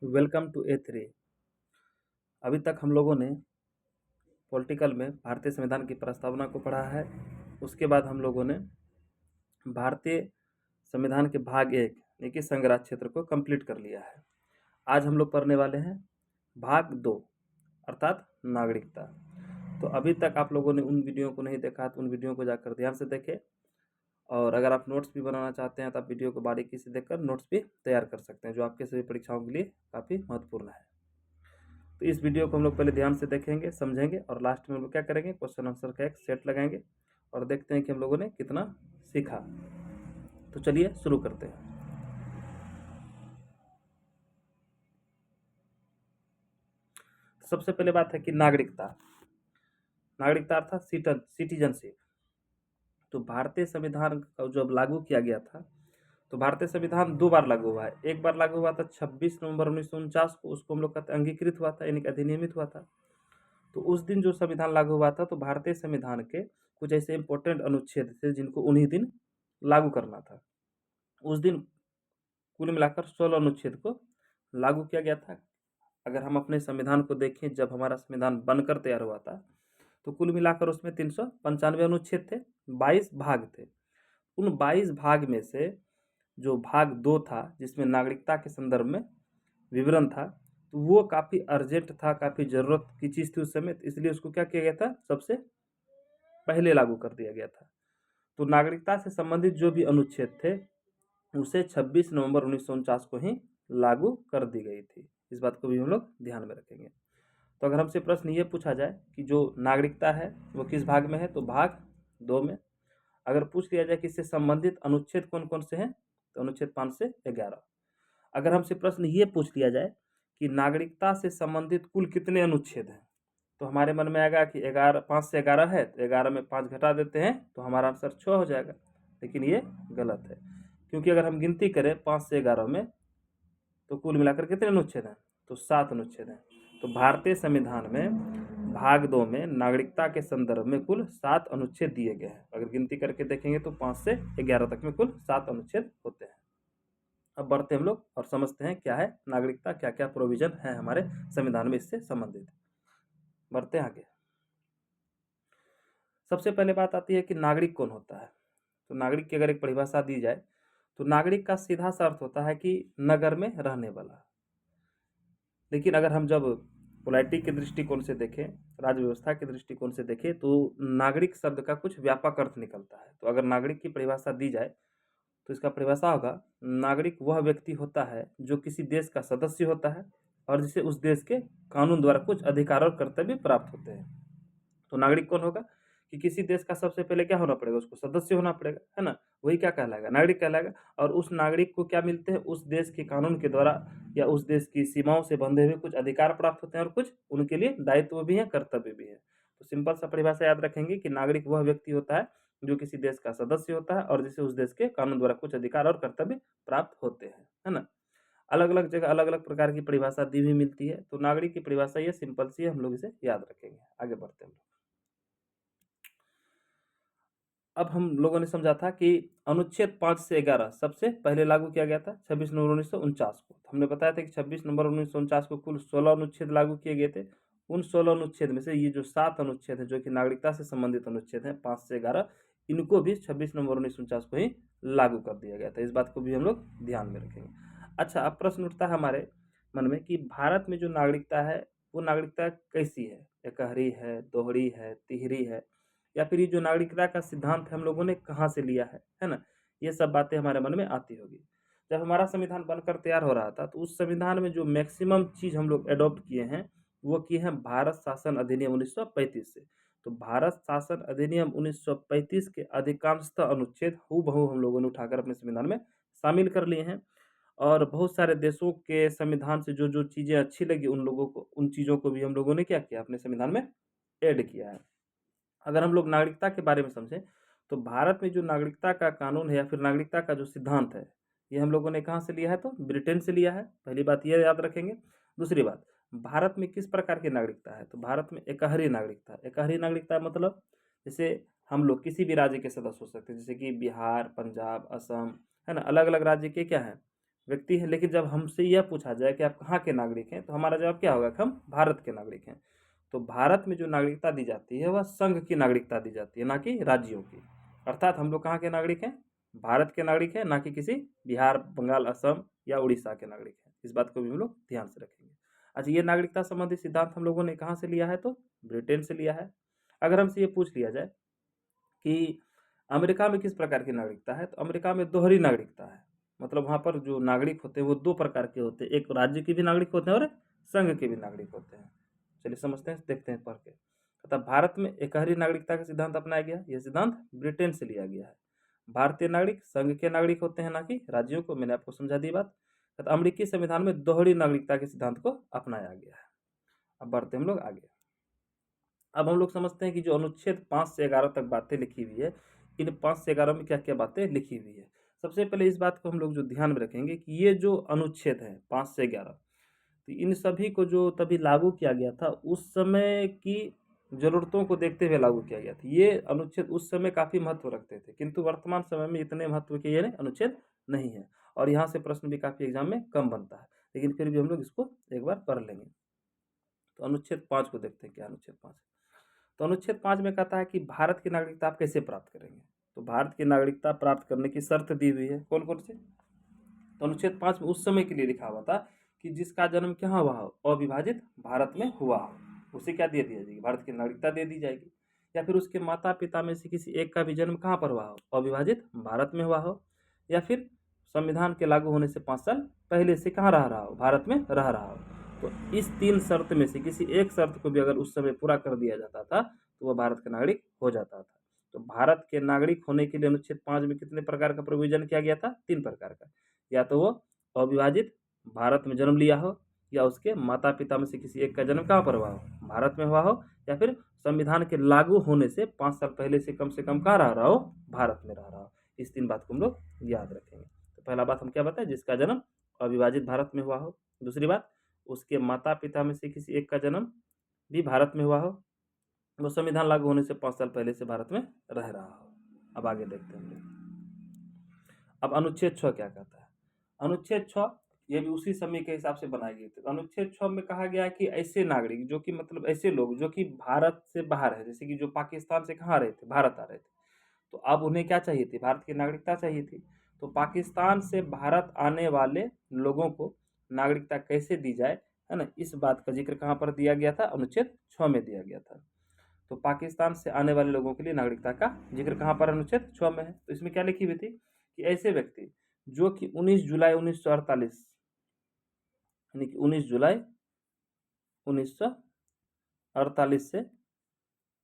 Welcome to A3। अभी तक हम लोगों ने पॉलिटिकल में भारतीय संविधान की प्रस्तावना को पढ़ा है। उसके बाद हम लोगों ने भारतीय संविधान के भाग 1 यानी कि संघराज क्षेत्र को कंप्लीट कर लिया है। आज हम लोग पढ़ने वाले हैं भाग 2 अर्थात नागरिकता। तो अभी तक आप लोगों ने उन वीडियो को नहीं देखा तो उन वीडियो को जाकर ध्यान से देखें, और अगर आप नोट्स भी बनाना चाहते हैं तो आप वीडियो को बारीकी से देखकर नोट्स भी तैयार कर सकते हैं, जो आपके सभी परीक्षाओं के लिए काफ़ी महत्वपूर्ण है। तो इस वीडियो को हम लोग पहले ध्यान से देखेंगे, समझेंगे, और लास्ट में हम लोग क्या करेंगे, क्वेश्चन आंसर का एक सेट लगाएंगे और देखते हैं कि हम लोगों ने कितना सीखा। तो चलिए शुरू करते हैं। सबसे पहले बात है कि नागरिकता अर्थात सिटीजनशिप। तो भारतीय संविधान का जब लागू किया गया था, तो भारतीय संविधान 2 बार लागू हुआ है। एक बार लागू हुआ था 26 नवंबर 1949 को, उसको हम लोग कहते हैं अंगीकृत हुआ था, यानी कि अधिनियमित हुआ था। तो उस दिन जो संविधान लागू हुआ था, तो भारतीय संविधान के कुछ ऐसे इंपॉर्टेंट अनुच्छेद थे जिनको उन्हीं दिन लागू करना था। उस दिन कुल मिलाकर 16 अनुच्छेद को लागू किया गया था। अगर हम अपने संविधान को देखें, जब हमारा संविधान बनकर तैयार हुआ था, तो कुल मिलाकर उसमें 395 अनुच्छेद थे, 22 भाग थे। उन 22 भाग में से जो भाग 2 था, जिसमें नागरिकता के संदर्भ में विवरण था, तो वो काफ़ी अर्जेंट था, काफ़ी ज़रूरत की चीज़ थी उस समय, इसलिए उसको क्या किया गया था, सबसे पहले लागू कर दिया गया था। तो नागरिकता से संबंधित जो भी अनुच्छेद थे, उसे 26 नवंबर 1949 को ही लागू कर दी गई थी। इस बात को भी हम लोग ध्यान में रखेंगे। तो अगर हमसे प्रश्न ये पूछा जाए कि जो नागरिकता है वो किस भाग में है, तो भाग 2 में। अगर पूछ लिया जाए कि इससे संबंधित अनुच्छेद कौन कौन से हैं, तो अनुच्छेद 5 से 11। अगर हमसे प्रश्न ये पूछ लिया जाए कि नागरिकता से संबंधित कुल कितने अनुच्छेद हैं, तो हमारे मन में आएगा कि 5 से 11 है, तो 11 में 5 घटा देते हैं तो हमारा आंसर 6 हो जाएगा। लेकिन ये गलत है, क्योंकि अगर हम गिनती करें 5 से 11 में, तो कुल मिलाकर कितने अनुच्छेद हैं, तो 7 अनुच्छेद हैं। तो भारतीय संविधान में भाग 2 में नागरिकता के संदर्भ में कुल 7 अनुच्छेद दिए गए हैं। अगर गिनती करके देखेंगे तो 5 से 11 तक में कुल 7 अनुच्छेद होते हैं। अब बढ़ते हम लोग और समझते हैं क्या है नागरिकता, क्या क्या प्रोविजन है हमारे संविधान में इससे संबंधित। बढ़ते हैं आगे। सबसे पहले बात आती है कि नागरिक कौन होता है। तो नागरिक की अगर एक परिभाषा दी जाए, तो नागरिक का सीधा सा अर्थ होता है कि नगर में रहने वाला। लेकिन अगर हम जब पोलाइटी के दृष्टिकोण से देखें, राज्य व्यवस्था के दृष्टिकोण से देखें, तो नागरिक शब्द का कुछ व्यापक अर्थ निकलता है। तो अगर नागरिक की परिभाषा दी जाए, तो इसका परिभाषा होगा, नागरिक वह व्यक्ति होता है जो किसी देश का सदस्य होता है और जिसे उस देश के कानून द्वारा कुछ अधिकार और कर्तव्य प्राप्त होते हैं। तो नागरिक कौन होगा कि किसी देश का सबसे पहले क्या होना पड़ेगा, उसको सदस्य होना पड़ेगा, है ना। वही क्या कहलाएगा, नागरिक कहलाएगा। और उस नागरिक को क्या मिलते हैं, उस देश के कानून के द्वारा या उस देश की सीमाओं से बंधे हुए कुछ अधिकार प्राप्त होते हैं और कुछ उनके लिए दायित्व भी है, कर्तव्य भी है। तो सिंपल सा परिभाषा याद रखेंगे कि नागरिक वह व्यक्ति होता है जो किसी देश का सदस्य होता है और जिसे उस देश के कानून द्वारा कुछ अधिकार और कर्तव्य प्राप्त होते हैं, है ना। अलग अलग जगह अलग अलग प्रकार की परिभाषा दी हुई मिलती है। तो नागरिक की परिभाषा ये सिंपल सी है, हम लोग इसे याद रखेंगे। आगे बढ़ते हैं। अब हम लोगों ने समझा था कि अनुच्छेद 5 से 11 सबसे पहले लागू किया गया था 26 नवंबर 1949 को। हमने बताया था कि 26 नवंबर 1949 को कुल 16 अनुच्छेद लागू किए गए थे। उन 16 अनुच्छेद में से ये जो 7 अनुच्छेद हैं जो कि नागरिकता से संबंधित अनुच्छेद हैं 5 से 11, इनको भी 26 नवंबर 1949 को ही लागू कर दिया गया था। इस बात को भी हम लोग ध्यान में रखेंगे। अच्छा, अब प्रश्न उठता है हमारे मन में कि भारत में जो नागरिकता है वो नागरिकता कैसी है, एकहरी है, दोहरी है, तिहरी है, या फिर ये जो नागरिकता का सिद्धांत है हम लोगों ने कहाँ से लिया है ना। ये सब बातें हमारे मन में आती होगी। जब हमारा संविधान बनकर तैयार हो रहा था, तो उस संविधान में जो मैक्सिमम चीज़ हम लोग एडॉप्ट किए हैं, वो किए हैं भारत शासन अधिनियम 1935 से। तो भारत शासन अधिनियम 1935 के अधिकांशतः अनुच्छेद हूबहू हम लोगों ने उठाकर अपने संविधान में शामिल कर लिए हैं। और बहुत सारे देशों के संविधान से जो जो चीज़ें अच्छी लगी उन लोगों को, उन चीज़ों को भी हम लोगों ने क्या किया, अपने संविधान में ऐड किया है। अगर हम लोग नागरिकता के बारे में समझें, तो भारत में जो नागरिकता का कानून है या फिर नागरिकता का जो सिद्धांत है, ये हम लोगों ने कहाँ से लिया है, तो ब्रिटेन से लिया है। पहली बात ये याद रखेंगे। दूसरी बात, भारत में किस प्रकार की नागरिकता है, तो भारत में एकहरी नागरिकता है। एकहरी नागरिकता मतलब जैसे हम लोग किसी भी राज्य के सदस्य हो सकते हैं, जैसे कि बिहार, पंजाब, असम, है ना। अलग अलग राज्य के क्या हैं, व्यक्ति हैं, लेकिन जब हमसे यह पूछा जाए कि आप कहाँ के नागरिक हैं, तो हमारा जवाब क्या होगा कि हम भारत के नागरिक हैं। तो भारत में जो नागरिकता दी जाती है वह संघ की नागरिकता दी जाती है, ना कि राज्यों की। अर्थात हम लोग कहाँ के नागरिक हैं? भारत के नागरिक हैं, ना कि किसी बिहार, बंगाल, असम या उड़ीसा के नागरिक हैं। इस बात को भी हम लोग ध्यान से रखेंगे। अच्छा, ये नागरिकता संबंधी सिद्धांत हम लोगों ने कहाँ से लिया है? तो ब्रिटेन से लिया है। अगर हमसे ये पूछ लिया जाए कि अमेरिका में किस प्रकार की नागरिकता है, तो अमेरिका में दोहरी नागरिकता है। मतलब वहाँ पर जो नागरिक होते हैं वो दो प्रकार के होते हैं, एक राज्य के भी नागरिक होते हैं और संघ के भी नागरिक होते हैं। चलिए समझते हैं, देखते हैं पढ़ के। तथा भारत में एकहरी नागरिकता का सिद्धांत अपनाया गया। यह सिद्धांत ब्रिटेन से लिया गया है। भारतीय नागरिक संघ के नागरिक होते हैं, ना कि राज्यों को। मैंने आपको समझा दी बात। तथा अमेरिकी संविधान में दोहरी नागरिकता के सिद्धांत को अपनाया गया है। अब बढ़ते हम लोग आगे। अब हम लोग समझते हैं कि जो अनुच्छेद 5 से 11 तक बातें लिखी हुई है, इन 5 से 11 में क्या क्या बातें लिखी हुई है। सबसे पहले इस बात को हम लोग जो ध्यान में रखेंगे कि ये जो अनुच्छेद है 5 से 11, तो इन सभी को जो तभी लागू किया गया था उस समय की ज़रूरतों को देखते हुए लागू किया गया था। ये अनुच्छेद उस समय काफ़ी महत्व रखते थे, किंतु वर्तमान समय में इतने महत्व के ये अनुच्छेद नहीं है, और यहाँ से प्रश्न भी काफ़ी एग्जाम में कम बनता है, लेकिन फिर भी हम लोग इसको एक बार पढ़ लेंगे। तो अनुच्छेद 5 को देखते हैं, क्या अनुच्छेद 5 है। तो अनुच्छेद 5 में कहता है कि भारत की नागरिकता आप कैसे प्राप्त करेंगे। तो भारत की नागरिकता प्राप्त करने की शर्त दी हुई है, कौन कौन से। तो अनुच्छेद 5 में उस समय के लिए लिखा हुआ था कि जिसका जन्म कहाँ हुआ हो, अविभाजित भारत में हुआ हो, उसे क्या दे दिया जाएगी, भारत की नागरिकता दे दी जाएगी। या फिर उसके माता पिता में से किसी एक का भी जन्म कहाँ पर हुआ हो, अविभाजित भारत में हुआ हो, या फिर संविधान के लागू होने से 5 साल पहले से कहाँ रह रहा हो, भारत में रह रहा हो। तो इस 3 शर्त में से किसी एक शर्त को भी अगर उस समय पूरा कर दिया जाता था तो वह भारत का नागरिक हो जाता था। तो भारत के नागरिक होने के लिए अनुच्छेद 5 में कितने प्रकार का प्रोविजन किया गया था, 3 प्रकार का। या तो वो अविभाजित भारत में जन्म लिया हो, या उसके माता पिता में से किसी एक का जन्म कहाँ पर हुआ हो, भारत में हुआ हो, या फिर संविधान के लागू होने से 5 साल पहले से कम कहाँ रह रहा हो, भारत में रह रहा हो। इस 3 बात को हम लोग याद रखेंगे। तो पहला बात हम क्या बताएं, जिसका जन्म अविभाजित भारत में हुआ हो। दूसरी बात, उसके माता पिता में से किसी एक का जन्म भी भारत में हुआ हो, वो संविधान लागू होने से 5 साल पहले से भारत में रह रहा हो। अब आगे देखते हैं हम लोग। अब अनुच्छेद 6 क्या कहता है। अनुच्छेद 6 ये भी उसी समय के हिसाब से बनाई गई थी। अनुच्छेद 6 में कहा गया है कि ऐसे नागरिक जो कि मतलब ऐसे लोग जो कि भारत से बाहर है, जैसे कि जो पाकिस्तान से कहाँ रहे थे, भारत आ रहे थे, तो अब उन्हें क्या चाहिए थी, भारत की नागरिकता चाहिए थी। तो पाकिस्तान से भारत आने वाले लोगों को नागरिकता कैसे दी जाए, है ना, इस बात का जिक्र कहाँ पर दिया गया था, अनुच्छेद 6 में दिया गया था। तो पाकिस्तान से आने वाले लोगों के लिए नागरिकता का जिक्र कहाँ पर, अनुच्छेद 6 में है। तो इसमें क्या लिखी हुई थी कि ऐसे व्यक्ति जो कि 19 जुलाई 1948 यानी कि 19 जुलाई 1948 से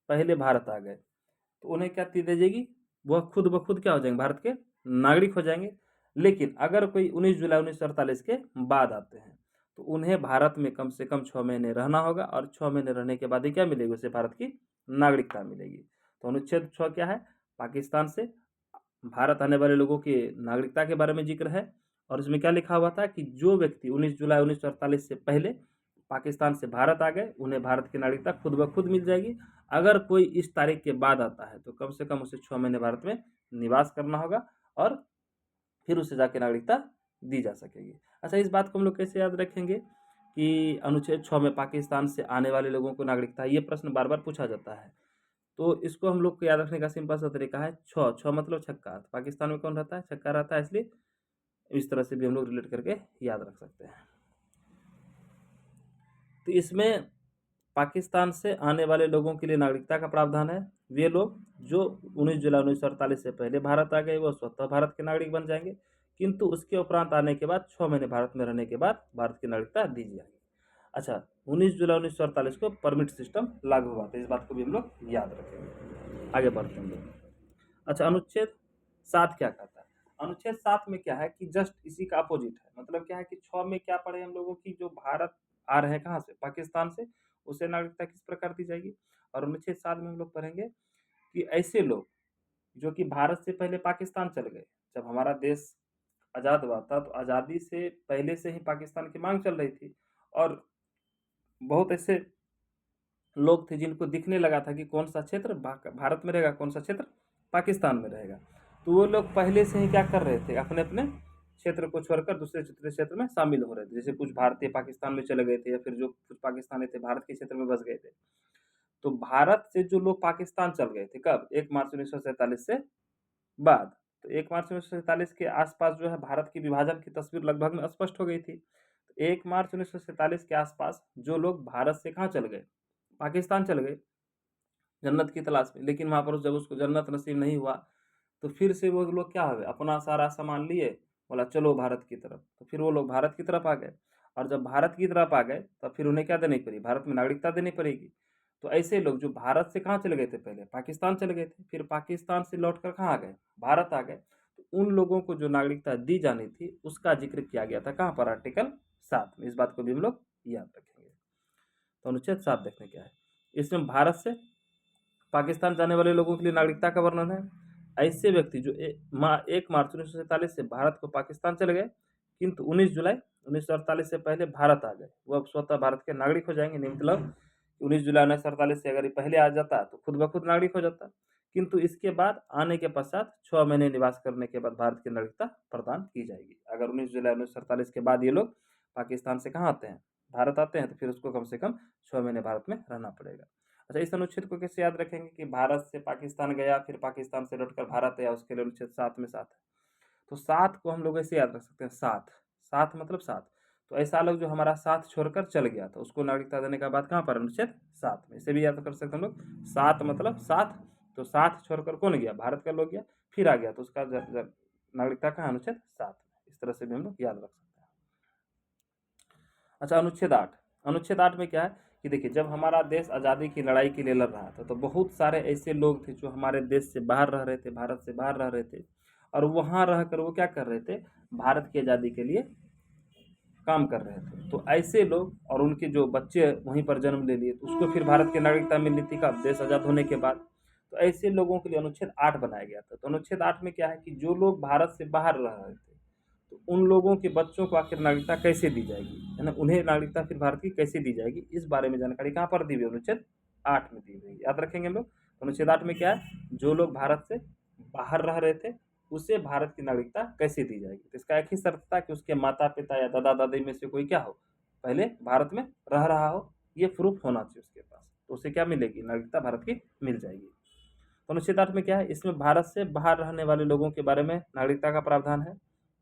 पहले भारत आ गए, तो उन्हें क्या दी जाएगी, वह खुद ब खुद क्या हो जाएंगे, भारत के नागरिक हो जाएंगे। लेकिन अगर कोई 19 जुलाई 1948 के बाद आते हैं तो उन्हें भारत में कम से कम 6 महीने रहना होगा, और 6 महीने रहने के बाद ही क्या मिलेगी, उसे भारत की नागरिकता मिलेगी। तो अनुच्छेद 6 क्या है, पाकिस्तान से भारत आने वाले लोगों की नागरिकता के बारे में जिक्र है। और इसमें क्या लिखा हुआ था कि जो व्यक्ति 19 जुलाई 1948 से पहले पाकिस्तान से भारत आ गए उन्हें भारत की नागरिकता खुद ब खुद मिल जाएगी। अगर कोई इस तारीख के बाद आता है तो कम से कम उसे 6 महीने भारत में निवास करना होगा, और फिर उसे जाके नागरिकता दी जा सकेगी। अच्छा, इस बात को हम लोग कैसे याद रखेंगे कि अनुच्छेद 6 में पाकिस्तान से आने वाले लोगों को नागरिकता, ये प्रश्न बार बार पूछा जाता है। तो इसको हम लोग को याद रखने का सिंपल सा तरीका है, 6 मतलब छक्का। पाकिस्तान में कौन रहता है, छक्का रहता है, इसलिए इस तरह से भी हम लोग रिलेट करके याद रख सकते हैं। तो इसमें पाकिस्तान से आने वाले लोगों के लिए नागरिकता का प्रावधान है। वे लोग जो 19 जुलाई 1948 से पहले भारत आ गए वो स्वतः भारत के नागरिक बन जाएंगे, किंतु उसके उपरांत आने के बाद 6 महीने भारत में रहने के बाद भारत की नागरिकता दी जाएगी। अच्छा, 19 जुलाई 1948 को परमिट सिस्टम लागू हुआ था, इस बात को भी हम लोग याद रखेंगे। आगे बढ़ते हैं लोग। अच्छा, अनुच्छेद 7 क्या कहता है। अनुच्छेद 7 में क्या है कि जस्ट इसी का अपोजिट है। मतलब क्या है कि 6 में क्या पढ़े हम लोगों की, जो भारत आ रहे हैं कहाँ से, पाकिस्तान से, उसे नागरिकता किस प्रकार दी जाएगी। और अनुच्छेद 7 में हम लोग पढ़ेंगे कि ऐसे लोग जो कि भारत से पहले पाकिस्तान चल गए, जब हमारा देश आज़ाद हुआ था तो आज़ादी से पहले से ही पाकिस्तान की मांग चल रही थी, और बहुत ऐसे लोग थे जिनको दिखने लगा था कि कौन सा क्षेत्र भारत में रहेगा, कौन सा क्षेत्र पाकिस्तान में रहेगा। तो वो लोग पहले से ही क्या कर रहे थे, अपने अपने क्षेत्र को छोड़कर दूसरे क्षेत्र में शामिल हो रहे थे। जैसे कुछ भारतीय पाकिस्तान में चले गए थे, या फिर जो कुछ पाकिस्तानी थे भारत के क्षेत्र में बस गए थे। तो भारत से जो लोग पाकिस्तान चल गए थे कब? 1 मार्च 1947 से बाद। तो 1 मार्च 1947 के आसपास जो है भारत की विभाजन की तस्वीर लगभग में स्पष्ट हो गई थी। 1 मार्च 1947 के आसपास जो लोग भारत से कहाँ चल गए? पाकिस्तान चल गए जन्नत की तलाश में। लेकिन वहाँ पर जब उसको जन्नत नसीब नहीं हुआ, तो फिर से वो लोग क्या हो गए, अपना सारा सामान लिए, बोला चलो भारत की तरफ। तो फिर वो लोग भारत की तरफ आ गए, और जब भारत की तरफ आ गए तब फिर उन्हें क्या देनी पड़ी? भारत में नागरिकता देनी पड़ेगी। तो ऐसे लोग जो भारत से कहाँ चले गए थे? पहले पाकिस्तान चले गए थे, फिर पाकिस्तान से लौटकर कहाँ आ गए? भारत आ गए। तो उन लोगों को जो नागरिकता दी जानी थी उसका जिक्र किया गया था कहाँ पर? आर्टिकल 7 में। इस बात को भी हम लोग याद रखेंगे। तो अनुच्छेद 7 देखने क्या है, इसमें भारत से पाकिस्तान जाने वाले लोगों के लिए नागरिकता का वर्णन है। ऐसे व्यक्ति जो 1 मार्च 1947 से भारत को पाकिस्तान चले गए, किंतु 19 जुलाई 1948 से पहले भारत आ गए, वो अब स्वतः भारत के नागरिक हो जाएंगे। नहीं मतलब 19 जुलाई 1948 से अगर ये पहले आ जाता तो खुद ब खुद नागरिक हो जाता, किंतु इसके बाद आने के पश्चात 6 महीने निवास करने के बाद भारत की नागरिकता प्रदान की जाएगी। अगर 19 जुलाई 1948 के बाद ये लोग पाकिस्तान से कहाँ आते हैं? भारत आते हैं, तो फिर उसको कम से कम 6 महीने भारत में रहना पड़ेगा। अच्छा, इस अनुच्छेद को कैसे याद रखेंगे कि भारत से पाकिस्तान गया, फिर पाकिस्तान से लौटकर भारत आया, उसके लिए अनुच्छेद 7 में 7 है। तो 7 को हम लोग ऐसे याद रख सकते हैं, 7 7 मतलब 7। तो ऐसा लोग जो हमारा साथ छोड़कर चल गया था उसको नागरिकता देने का बाद कहाँ पर? अनुच्छेद 7 में। इसे भी याद कर सकते हैं हम लोग, 7 मतलब 7। तो साथ छोड़कर कौन गया? भारत का लोग गया, फिर आ गया, तो उसका नागरिकता कहाँ? अनुच्छेद 7 में। इस तरह से भी हम लोग याद रख सकते हैं। अच्छा, अनुच्छेद 8। अनुच्छेद 8 में क्या है कि देखिए, जब हमारा देश आज़ादी की लड़ाई के लिए लड़ रहा था तो बहुत सारे ऐसे लोग थे जो हमारे देश से बाहर रह रहे थे, भारत से बाहर रह रहे थे, और वहाँ रहकर वो क्या कर रहे थे? भारत की आज़ादी के लिए काम कर रहे थे। तो ऐसे लोग और उनके जो बच्चे वहीं पर जन्म ले लिए, तो उसको फिर भारत की नागरिकता मिली थी कब? देश आज़ाद होने के बाद। तो ऐसे लोगों के लिए अनुच्छेद 8 बनाया गया था। तो अनुच्छेद 8 में क्या है कि जो लोग भारत से बाहर रह रहे थे, तो उन लोगों के बच्चों को आखिर नागरिकता कैसे दी जाएगी, है ना? उन्हें नागरिकता फिर भारत की कैसे दी जाएगी, इस बारे में जानकारी कहाँ पर दी हुई है? अनुच्छेद 8 में दी हुई है। याद रखेंगे हम लोग। अनुच्छेद 8 में क्या है? जो लोग भारत से बाहर रह रहे थे उसे भारत की नागरिकता कैसे दी जाएगी। तो इसका एक ही शर्त था कि उसके माता पिता या दादा दादी में से कोई क्या हो, पहले भारत में रह रहा हो, ये प्रूफ होना चाहिए उसके पास, तो उसे क्या मिलेगी? नागरिकता भारत की मिल जाएगी। तो अनुच्छेद 8 में क्या है? इसमें भारत से बाहर रहने वाले लोगों के बारे में नागरिकता का प्रावधान है।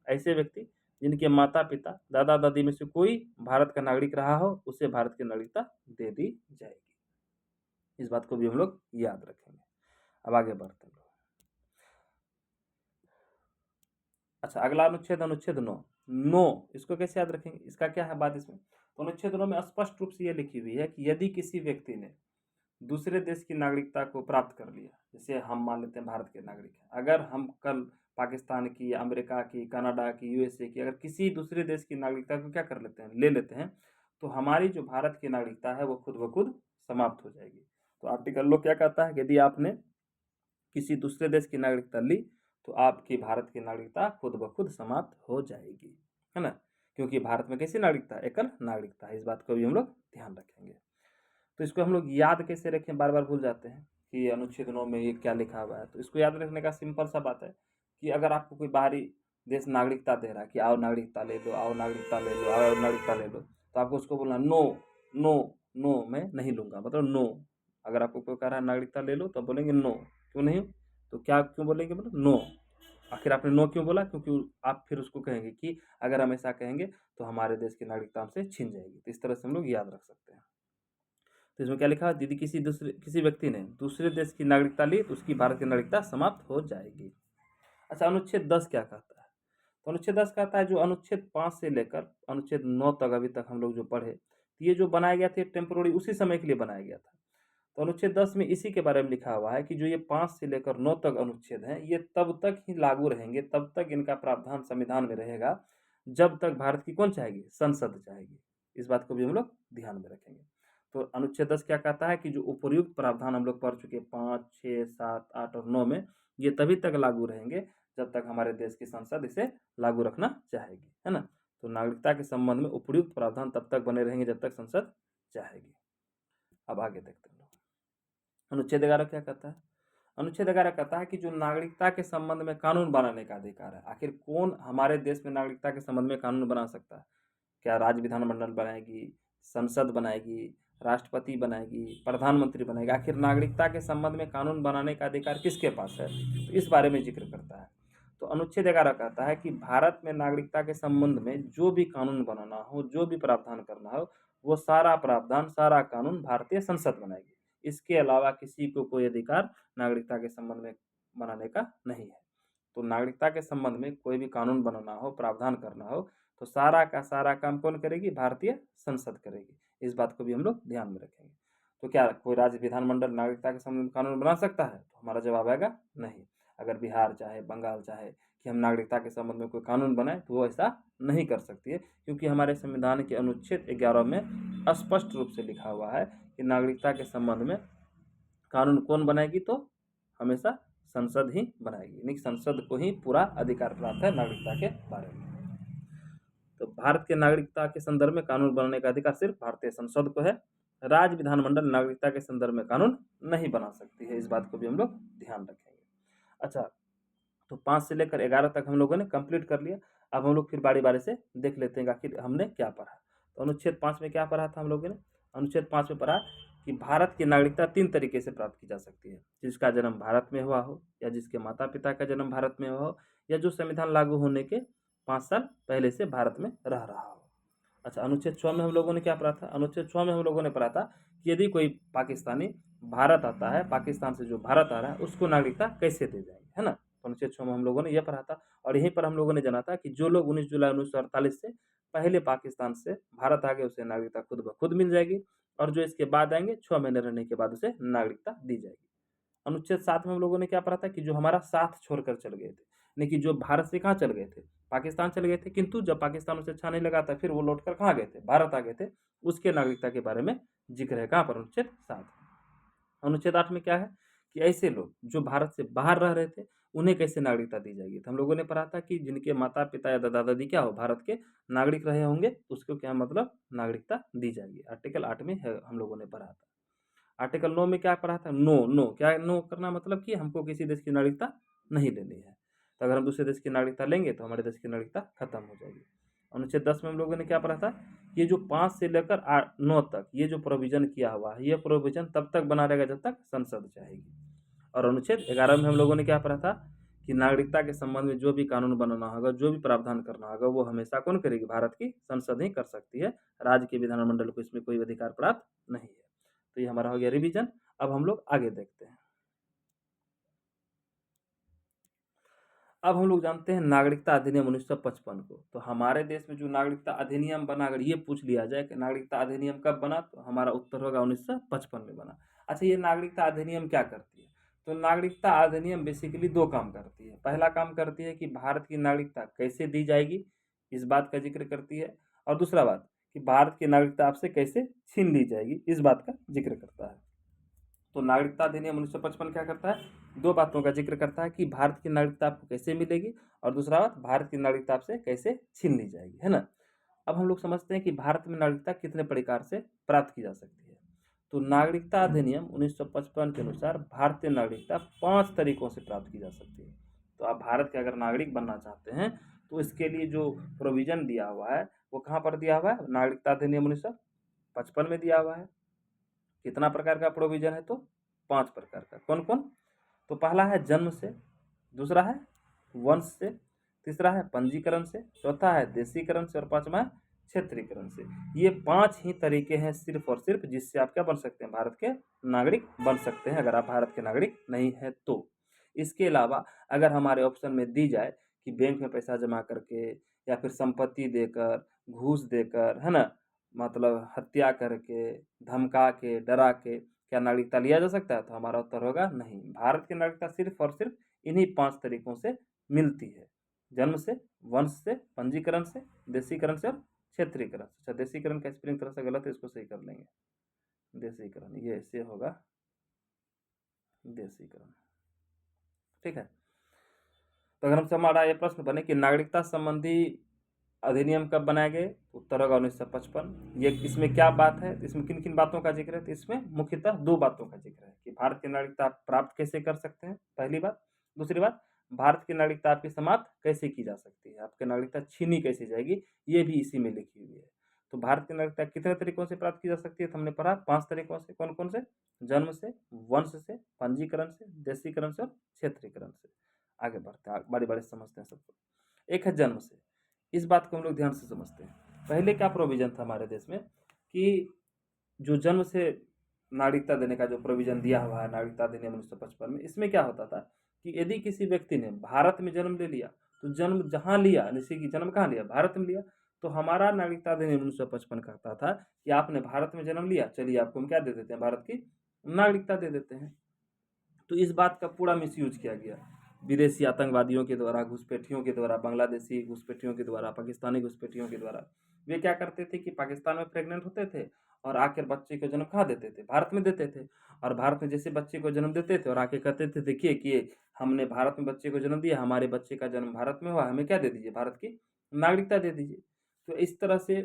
ऐसे व्यक्ति जिनके माता पिता दादा दादी में से कोई भारत का नागरिक रहा हो उसे भारत की नागरिकता दे दी जाएगी। इस बात को भी हम लोग याद रखेंगे। अब आगे बढ़ते हैं। अच्छा, अगला अनुच्छेद, अनुच्छेद 9। 9 इसको कैसे याद रखेंगे? इसका क्या है बात इसमें? तो अनुच्छेद 9 में स्पष्ट रूप से यह लिखी हुई है कि यदि किसी व्यक्ति ने दूसरे देश की नागरिकता को प्राप्त कर लिया, जैसे हम मान लेते हैं भारत के नागरिक हैं, अगर हम कल पाकिस्तान की, अमेरिका की, कनाडा की, यूएसए की, अगर किसी दूसरे देश की नागरिकता को क्या कर लेते हैं? ले लेते हैं, तो हमारी जो भारत की नागरिकता है वो खुद ब खुद समाप्त हो जाएगी। तो आर्टिकल लोग क्या कहता है कि यदि आपने किसी दूसरे देश की नागरिकता ली तो आपकी भारत की नागरिकता खुद ब खुद समाप्त हो जाएगी, है ना? क्योंकि भारत में कैसी नागरिकता है? एकल नागरिकता है। इस बात को भी हम लोग ध्यान रखेंगे। तो इसको हम लोग याद कैसे रखें? बार बार भूल जाते हैं कि अनुच्छेद 9 में ये क्या लिखा हुआ है। तो इसको याद रखने का सिंपल सा बात है कि अगर आपको कोई बाहरी देश नागरिकता दे रहा है कि आओ नागरिकता ले लो, आओ नागरिकता ले लो, आओ नागरिकता ले लो, तो आपको उसको बोलना नो, नो, नो मैं नहीं लूँगा, मतलब नो। अगर आपको कोई कह रहा है नागरिकता ले लो तो आप बोलेंगे नो। क्यों नहीं? तो क्या क्यों बोलेंगे? मतलब नो। आखिर आपने नो क्यों बोला? क्योंकि आप फिर उसको कहेंगे कि अगर हम ऐसा कहेंगे तो हमारे देश की नागरिकता हमसे छीन जाएगी। तो इस तरह से हम लोग याद रख सकते हैं। तो इसमें क्या लिखा है? यदि किसी व्यक्ति ने दूसरे देश की नागरिकता ली तो उसकी भारत की नागरिकता समाप्त हो जाएगी। अच्छा, अनुच्छेद 10 क्या कहता है? तो अनुच्छेद 10 कहता है जो अनुच्छेद 5 से लेकर अनुच्छेद 9 तक अभी तक हम लोग जो पढ़े, तो ये जो बनाया गया था टेम्पोररी उसी समय के लिए बनाया गया था। तो अनुच्छेद 10 में इसी के बारे में लिखा हुआ है कि जो ये 5 से लेकर 9 तक अनुच्छेद हैं, ये तब तक ही लागू रहेंगे, तब तक इनका प्रावधान संविधान में रहेगा जब तक भारत की कौन चाहेगी? संसद चाहेगी। इस बात को भी हम लोग ध्यान में रखेंगे। तो अनुच्छेद 10 क्या कहता है कि जो उपर्युक्त प्रावधान हम लोग पढ़ चुके 5, 6, 7, 8 और 9 में, ये तभी तक लागू रहेंगे जब तक हमारे देश की संसद इसे लागू रखना चाहेगी, है ना? तो नागरिकता के संबंध में उपर्युक्त प्रावधान तब तक बने रहेंगे जब तक संसद चाहेगी। अब आगे देखते हैं। अनुच्छेद 11 क्या कहता है? अनुच्छेद 11 कहता है कि जो नागरिकता के संबंध में कानून बनाने का अधिकार है। आखिर कौन हमारे देश में नागरिकता के संबंध में कानून बना सकता है? क्या राज्य विधानमंडल बनाएगी, संसद बनाएगी, राष्ट्रपति बनाएगी, प्रधानमंत्री बनाएगा? आखिर नागरिकता के संबंध में कानून बनाने का अधिकार किसके पास है? तो इस बारे में जिक्र करता है। तो अनुच्छेद 11 कहता है कि भारत में नागरिकता के संबंध में जो भी कानून बनाना हो, जो भी प्रावधान करना हो, वो सारा प्रावधान, सारा कानून भारतीय संसद बनाएगी। इसके अलावा किसी को कोई अधिकार नागरिकता के संबंध में बनाने का नहीं है। तो नागरिकता के संबंध में कोई भी कानून बनाना हो, प्रावधान करना हो, तो सारा का सारा काम कौन करेगी? भारतीय संसद करेगी। इस बात को भी हम लोग ध्यान में रखेंगे। तो क्या कोई राज्य विधानमंडल नागरिकता के संबंध में कानून बना सकता है? तो हमारा जवाब आएगा नहीं। अगर बिहार चाहे, बंगाल चाहे कि हम नागरिकता के संबंध में कोई कानून बनाए, तो वो ऐसा नहीं कर सकती है, क्योंकि हमारे संविधान के अनुच्छेद 11 में स्पष्ट रूप से लिखा हुआ है कि नागरिकता के संबंध में कानून कौन बनाएगी? तो हमेशा संसद ही बनाएगी, यानी संसद को ही पूरा अधिकार प्राप्त है नागरिकता के बारे में। तो भारत के नागरिकता के संदर्भ में कानून बनाने का अधिकार सिर्फ भारतीय संसद को है। राज्य विधानमंडल नागरिकता के संदर्भ में कानून नहीं बना सकती है। इस बात को भी हम लोग ध्यान रखेंगे। अच्छा, तो 5 से लेकर 11 तक हम लोगों ने कंप्लीट कर लिया। अब हम लोग फिर बारी बारी से देख लेते हैं आखिर हमने क्या पढ़ा। तो अनुच्छेद 5 में क्या पढ़ा था हम लोगों ने? अनुच्छेद 5 में पढ़ा कि भारत की नागरिकता 3 तरीके से प्राप्त की जा सकती है। जिसका जन्म भारत में हुआ हो, या जिसके माता पिता का जन्म भारत में हुआ हो, या जो संविधान लागू होने के 5 साल पहले से भारत में रह रहा हो। अच्छा, अनुच्छेद 6 में हम लोगों ने क्या पढ़ा था? अनुच्छेद 6 में हम लोगों ने पढ़ा था कि यदि कोई पाकिस्तानी भारत आता है, पाकिस्तान से जो भारत आ रहा है, उसको नागरिकता कैसे दे जाएंगे, है ना? तो अनुच्छेद 6 में हम लोगों ने यह पढ़ा था। और यहीं पर हम लोगों ने जाना था कि जो लोग 19 जुलाई 1948 से पहले पाकिस्तान से भारत आ गए, उसे नागरिकता खुद ब खुद मिल जाएगी, और जो इसके बाद आएंगे 6 महीने रहने के बाद उसे नागरिकता दी जाएगी। अनुच्छेद 7 में हम लोगों ने क्या पढ़ा था कि जो हमारा साथ छोड़कर चल गए थे, यानी कि जो भारत से कहाँ चल गए थे? पाकिस्तान चले गए थे, किंतु जब पाकिस्तान उसे अच्छा नहीं लगा था, फिर वो लौटकर कहाँ गए थे? भारत आ गए थे। उसके नागरिकता के बारे में जिक्र है। कहाँ पर? अनुच्छेद 7। अनुच्छेद 8 में क्या है कि ऐसे लोग जो भारत से बाहर रह रहे थे, उन्हें कैसे नागरिकता दी जाएगी? तो हम लोगों ने पढ़ा था कि जिनके माता पिता या दादा दादी क्या हो, भारत के नागरिक रहे होंगे, उसको क्या मतलब नागरिकता दी जाएगी। आर्टिकल 8 में है, हम लोगों ने पढ़ा था। आर्टिकल 9 में क्या पढ़ा था? नो क्या नो करना मतलब कि हमको किसी देश की नागरिकता नहीं लेनी है। तो अगर हम दूसरे देश की नागरिकता लेंगे तो हमारे देश की नागरिकता खत्म हो जाएगी। अनुच्छेद 10 में हम लोगों ने क्या पढ़ा था? ये जो 5 से लेकर 9 तक ये जो प्रोविजन किया हुआ है, ये प्रोविजन तब तक बना रहेगा जब तक संसद चाहेगी। और अनुच्छेद 11 में हम लोगों ने क्या पढ़ा था कि नागरिकता के संबंध में जो भी कानून बनाना होगा, जो भी प्रावधान करना होगा, वो हमेशा कौन करेगी? भारत की संसद ही कर सकती है। राज्य के विधानमंडल को इसमें कोई अधिकार प्राप्त नहीं है। तो ये हमारा हो गया रिवीजन। अब हम लोग आगे देखते हैं। अब हम लोग जानते हैं नागरिकता अधिनियम 1955 को। तो हमारे देश में जो नागरिकता अधिनियम बना, अगर ये पूछ लिया जाए कि नागरिकता अधिनियम कब बना, तो हमारा उत्तर होगा 1955 में बना। अच्छा, ये नागरिकता अधिनियम क्या करती है? तो नागरिकता अधिनियम बेसिकली 2 काम करती है। पहला काम करती है कि भारत की नागरिकता कैसे दी जाएगी, इस बात का जिक्र करती है। और दूसरा बात कि भारत की नागरिकता आपसे कैसे छीन ली जाएगी, इस बात का जिक्र करता है। तो नागरिकता अधिनियम 1955 क्या करता है? 2 बातों का जिक्र करता है कि भारत की नागरिकता आपको कैसे मिलेगी, और दूसरा बात भारत की नागरिकता आपसे कैसे छीन ली जाएगी, है ना? अब हम लोग समझते हैं कि भारत में नागरिकता कितने प्रकार से प्राप्त की जा सकती है। तो नागरिकता अधिनियम 1955 के अनुसार भारतीय नागरिकता 5 तरीकों से प्राप्त की जा सकती है। तो आप भारत के अगर नागरिक बनना चाहते हैं, तो इसके लिए जो प्रोविजन दिया हुआ है, वो कहाँ पर दिया हुआ है? नागरिकता अधिनियम 1955 में दिया हुआ है। कितना प्रकार का प्रोविजन है? तो 5 प्रकार का। कौन कौन? तो पहला है जन्म से, दूसरा है वंश से, तीसरा है पंजीकरण से, चौथा है देशीकरण से, और 5वां है क्षेत्रीकरण से। ये 5 ही तरीके हैं सिर्फ और सिर्फ, जिससे आप क्या बन सकते हैं? भारत के नागरिक बन सकते हैं, अगर आप भारत के नागरिक नहीं हैं तो। इसके अलावा अगर हमारे ऑप्शन में दी जाए कि बैंक में पैसा जमा करके, या फिर संपत्ति देकर, घूस देकर, है ना, मतलब हत्या करके, धमका के, डरा के क्या नागरिकता लिया जा सकता है? तो हमारा उत्तर होगा नहीं। भारत की नागरिकता सिर्फ और सिर्फ इन्हीं 5 तरीकों से मिलती है। जन्म से, वंश से, पंजीकरण से, देशीकरण से, और क्षेत्रीकरण से। अच्छा, देशीकरण का स्पेलिंग थोड़ा सा गलत है, इसको सही कर लेंगे। देशीकरण ये ऐसे होगा, देशीकरण। ठीक है। तो अगर हमसे हमारा ये प्रश्न बने कि नागरिकता संबंधी अधिनियम कब बनाए गए, उत्तर होगा 1955। ये इसमें क्या बात है? इसमें किन किन बातों का जिक्र है? तो इसमें मुख्यतः 2 बातों का जिक्र है कि भारत की नागरिकता आप प्राप्त कैसे कर सकते हैं, पहली बात। दूसरी बात, भारत की नागरिकता आपकी समाप्त कैसे की जा सकती है, आपकी नागरिकता छीनी कैसे जाएगी, ये भी इसी में लिखी हुई है। तो भारत की नागरिकता कितने तरीकों से प्राप्त की जा सकती है, तो हमने पढ़ा 5 तरीकों से। कौन कौन से? जन्म से, वंश से, पंजीकरण से, देशीकरण से और क्षेत्रीकरण से। आगे बढ़ते हैं, बड़े बड़े समझते हैं सबको। एक है जन्म से, इस बात को हम लोग ध्यान से समझते हैं। पहले क्या प्रोविजन था हमारे देश में कि जो जन्म से नागरिकता देने का जो प्रोविजन दिया हुआ है नागरिकता अधिनियम 1955 में, इसमें क्या होता था कि यदि किसी व्यक्ति ने भारत में जन्म ले लिया, तो जन्म जहाँ लिया, जैसे कि जन्म कहाँ लिया, भारत में लिया, तो हमारा नागरिकता अधिनियम 1955 कहता था कि आपने भारत में जन्म लिया, चलिए आपको हम क्या दे देते हैं, भारत की नागरिकता दे देते हैं। तो इस बात का पूरा मिसयूज किया गया विदेशी आतंकवादियों के द्वारा, घुसपैठियों के द्वारा, बांग्लादेशी घुसपैठियों के द्वारा, पाकिस्तानी घुसपैठियों के द्वारा। वे क्या करते थे कि पाकिस्तान में प्रेग्नेंट होते थे और आकर बच्चे को जन्म कहाँ देते थे, भारत में देते थे। और भारत में जैसे बच्चे को जन्म देते थे और आके कहते थे देखिए कि हमने भारत में बच्चे को जन्म दिया, हमारे बच्चे का जन्म भारत में हुआ, हमें क्या दे दीजिए, भारत की नागरिकता दे दीजिए। तो इस तरह से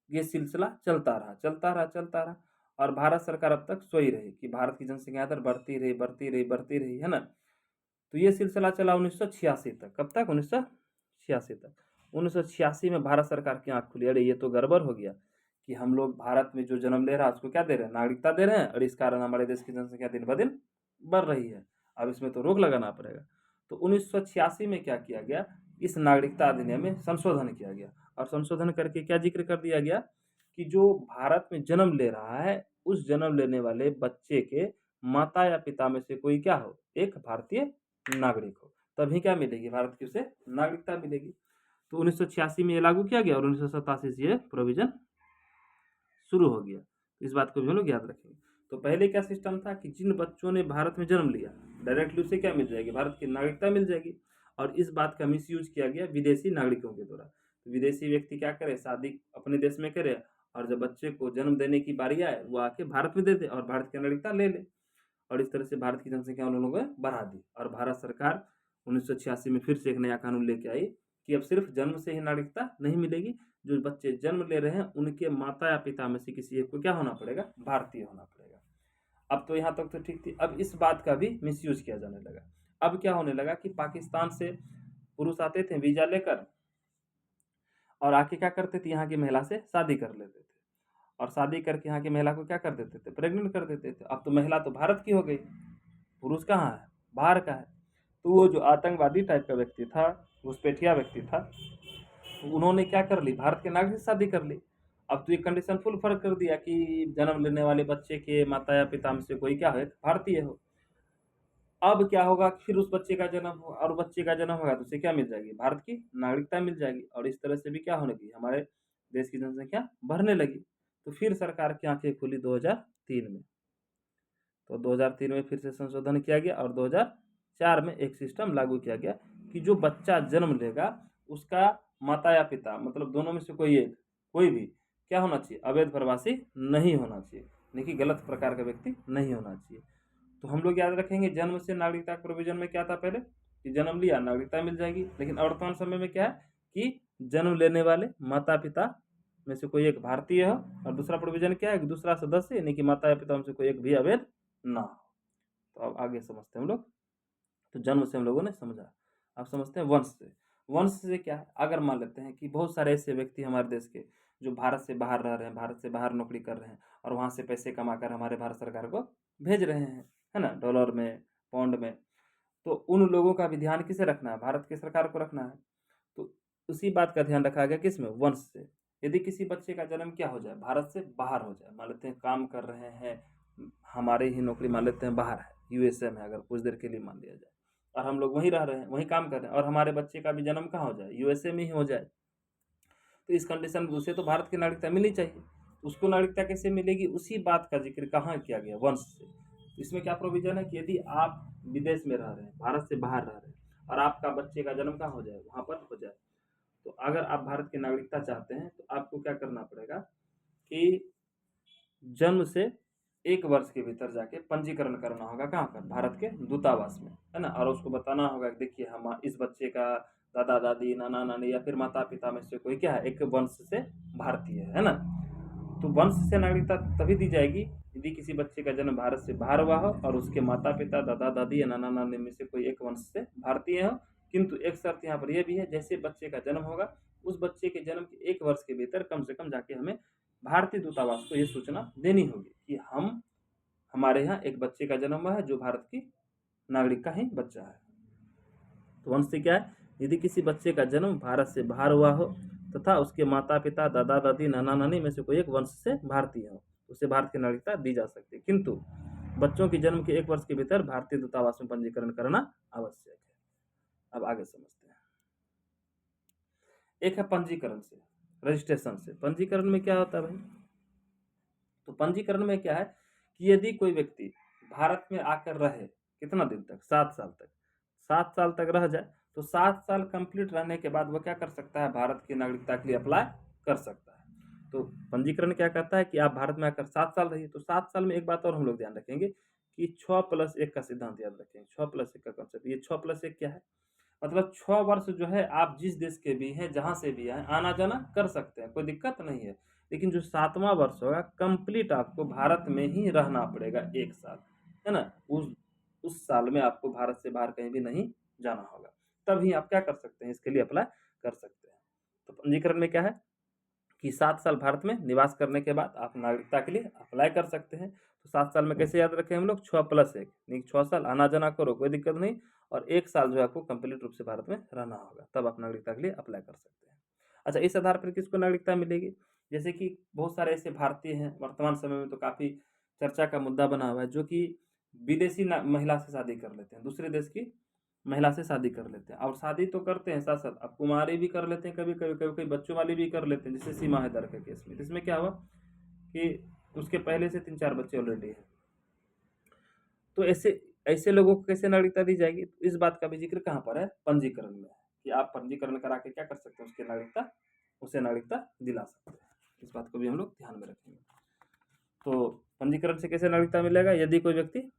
ये सिलसिला चलता रहा, चलता रहा, चलता रहा। और भारत सरकार अब तक सोई रही कि भारत की जनसंख्या दर बढ़ती रही, बढ़ती रही, बढ़ती रही, है ना। तो ये सिलसिला चला 1986 तक। कब तक? 1986 तक। 1986 में भारत सरकार की आंख खुली, अरे ये तो गड़बड़ हो गया कि हम लोग भारत में जो जन्म ले रहा है उसको क्या दे रहे हैं, नागरिकता दे रहे हैं, और इस कारण हमारे देश की जनसंख्या दिन ब दिन बढ़ रही है। अब इसमें तो रोक लगाना पड़ेगा। तो 1986 में क्या किया गया, इस नागरिकता अधिनियम में संशोधन किया गया। और संशोधन करके क्या जिक्र कर दिया गया कि जो भारत में जन्म ले रहा है, उस जन्म लेने वाले बच्चे के माता या पिता में से कोई क्या हो, एक भारतीय नागरिक हो, तभी क्या मिलेगी, भारत की उसे नागरिकता मिलेगी। तो 1986 में ये लागू किया गया और 1987 से ये प्रोविजन शुरू हो गया। इस बात को भी हम लोग याद रखेंगे। तो पहले क्या सिस्टम था कि जिन बच्चों ने भारत में जन्म लिया, डायरेक्टली उसे क्या मिल जाएगी, भारत की नागरिकता मिल जाएगी। और इस बात का मिसयूज किया गया विदेशी नागरिकों के द्वारा। तो विदेशी व्यक्ति क्या करे, शादी अपने देश में करे, और जब बच्चे को जन्म देने की बारी आए वो आके भारत में दे दे और भारत की नागरिकता ले ले। और इस तरह से भारत की जनसंख्या उन लोगों ने बढ़ा दी। और भारत सरकार 1986 में फिर से एक नया कानून लेके आई कि अब सिर्फ जन्म से ही नागरिकता नहीं मिलेगी, जो बच्चे जन्म ले रहे हैं उनके माता या पिता में से किसी एक को क्या होना पड़ेगा, भारतीय होना पड़ेगा। अब तो यहाँ तक तो ठीक थी। अब इस बात का भी मिसयूज किया जाने लगा। अब क्या होने लगा कि पाकिस्तान से पुरुष आते थे वीजा लेकर और आके क्या करते थे, यहाँ की महिला से शादी कर लेते थे, और शादी करके यहाँ की महिला को क्या कर देते थे, प्रेग्नेंट कर देते थे। अब तो महिला तो भारत की हो गई, पुरुष कहाँ है, बाहर का है। तो वो जो आतंकवादी टाइप का व्यक्ति था, घुसपैठिया व्यक्ति था, उन्होंने क्या कर ली, भारत के नागरिक से शादी कर ली। अब तो ये कंडीशन फुल फर्क कर दिया कि जन्म लेने वाले बच्चे के माता या पिता में से कोई क्या है, भारतीय हो। अब क्या होगा, फिर उस बच्चे का जन्म हो और बच्चे का जन्म होगा तो उसे क्या मिल जाएगी, भारत की नागरिकता मिल जाएगी। और इस तरह से भी क्या होने लगी, हमारे देश की जनसंख्या बढ़ने लगी। तो फिर सरकार की आंखें खुली 2003 में। तो 2003 में फिर से संशोधन किया गया और 2004 में एक सिस्टम लागू किया गया कि जो बच्चा जन्म लेगा उसका माता या पिता मतलब दोनों में से कोई एक, कोई भी क्या होना चाहिए, अवैध प्रवासी नहीं होना चाहिए, यानी कि गलत प्रकार का व्यक्ति नहीं होना चाहिए। तो हम लोग याद रखेंगे जन्म से नागरिकता प्रोविजन में क्या था पहले कि जन्म लिया नागरिकता मिल जाएगी, लेकिन वर्तमान समय में क्या है कि जन्म लेने वाले माता पिता में से कोई एक भारतीय हो, और दूसरा प्रोविजन क्या है कि दूसरा सदस्य यानी कि माता या पिता में से कोई एक भी अवैध ना हो। तो अब आगे समझते हैं हम लोग। तो जन्म से हम लोगों ने समझा, अब समझते हैं वंश से। वंश से क्या है, अगर मान लेते हैं कि बहुत सारे ऐसे व्यक्ति हमारे देश के जो भारत से बाहर रह रहे हैं, भारत से बाहर नौकरी कर रहे हैं और वहाँ से पैसे कमाकर हमारे भारत सरकार को भेज रहे हैं, है ना, डॉलर में, पाउंड में। तो उन लोगों का भी ध्यान किसे रखना है, भारत की सरकार को रखना है। तो उसी बात का ध्यान रखा गया किसमें, वंश से। यदि किसी बच्चे का जन्म क्या हो जाए, भारत से बाहर हो जाए, मान लेते हैं काम कर रहे हैं, हमारे ही नौकरी मान लेते हैं बाहर है, यूएसए में, अगर कुछ देर के लिए मान लिया जाए, और हम लोग वहीं रह रहे हैं, वहीं काम कर रहे हैं, और हमारे बच्चे का भी जन्म कहाँ हो जाए, यूएसए में ही हो जाए, तो इस कंडीशन में उसे तो भारत की नागरिकता मिलनी चाहिए। उसको नागरिकता कैसे मिलेगी, उसी बात का जिक्र कहाँ किया गया, वंश से। इसमें क्या प्रोविजन है कि यदि आप विदेश में रह रहे हैं, भारत से बाहर रह रहे हैं, और आपका बच्चे का जन्म कहाँ हो जाए, वहाँ पर हो जाए, तो अगर आप भारत की नागरिकता चाहते हैं तो आपको क्या करना पड़ेगा कि जन्म से 1 वर्ष के भीतर जाके पंजीकरण करना होगा, कहाँ पर, भारत के दूतावास में, है ना। और उसको बताना होगा कि देखिए हम इस बच्चे का दादा दादी, नाना नानी या फिर माता पिता में से कोई क्या है, एक वंश से भारतीय है ना। तो वंश से नागरिकता तभी दी जाएगी यदि किसी बच्चे का जन्म भारत से बाहर हुआ हो और उसके माता पिता, दादा दादी या नाना नानी में से कोई एक वंश से भारतीय हो। किंतु एक शर्त यहाँ पर यह भी है, जैसे बच्चे का जन्म होगा उस बच्चे के जन्म के 1 वर्ष के भीतर कम से कम जाके हमें भारतीय दूतावास को ये सूचना देनी होगी कि हमारे यहाँ एक बच्चे का जन्म हुआ है जो भारत की नागरिक का ही बच्चा है। तो वंश से क्या है, यदि किसी बच्चे का जन्म भारत से बाहर हुआ हो तथा उसके माता पिता, दादा दादी, नाना नानी में से कोई एक वंश से भारतीय हो, उसे भारत की नागरिकता दी जा सकती है। किंतु बच्चों के जन्म के 1 वर्ष के भीतर भारतीय दूतावास में पंजीकरण करना आवश्यक है। अब आगे समझते हैं। एक है पंजीकरण से, रजिस्ट्रेशन से। पंजीकरण में क्या होता है भाई, तो पंजीकरण में क्या है कि यदि कोई व्यक्ति भारत में आकर रहे कितना दिन तक, 7 साल तक, 7 साल तक रह जाए तो 7 साल कंप्लीट रहने के बाद वह क्या कर सकता है, भारत की नागरिकता के लिए अप्लाई कर सकता है। तो पंजीकरण क्या कहता है कि आप भारत में आकर 7 साल रहिए। तो 7 साल में एक बात और हम लोग ध्यान रखेंगे कि 6+1 का सिद्धांत याद रखेंगे। 6+1 का कॉन्सेप्ट, ये 6+1 क्या है, मतलब 6 वर्ष जो है आप जिस देश के भी हैं, जहां से भी आए, आना जाना कर सकते हैं, कोई दिक्कत नहीं है। लेकिन जो 7वां वर्ष होगा कंप्लीट आपको भारत में ही रहना पड़ेगा 1 साल, है ना। उस साल में आपको भारत से बाहर कहीं भी नहीं जाना होगा, तभी आप क्या कर सकते हैं, इसके लिए अप्लाई कर सकते हैं। तो पंजीकरण में क्या है कि 7 साल भारत में निवास करने के बाद आप नागरिकता के लिए अप्लाई कर सकते हैं। तो 7 साल में कैसे याद रखें हम लोग, 6+1 यानी 6 साल आना जाना करो, कोई दिक्कत नहीं, और 1 साल जो है आपको कंप्लीट रूप से भारत में रहना होगा, तब आप नागरिकता के लिए अप्लाई कर सकते हैं। अच्छा, इस आधार पर किसको नागरिकता मिलेगी, जैसे कि बहुत सारे ऐसे भारतीय हैं, वर्तमान समय में तो काफ़ी चर्चा का मुद्दा बना हुआ है, जो कि विदेशी महिला से शादी कर लेते हैं, दूसरे देश की महिला से शादी कर लेते हैं, और शादी तो करते हैं साथ साथ अब कुमारी भी कर लेते हैं, कभी कभी कभी कभी बच्चों वाली भी कर लेते हैं, जैसे सीमा हैदर के केस में। इसमें क्या हुआ कि उसके पहले से 3-4 बच्चे ऑलरेडी हैं। तो ऐसे ऐसे लोगों को कैसे नागरिकता दी जाएगी, तो इस बात का भी जिक्र कहाँ पर है, पंजीकरण में है, कि आप पंजीकरण करा के क्या कर सकते हैं, उसे नागरिकता दिला सकते हैं। इस बात को भी हम लोग ध्यान में रखेंगे। तो पंजीकरण से कैसे नागरिकता मिलेगा, यदि कोई व्यक्ति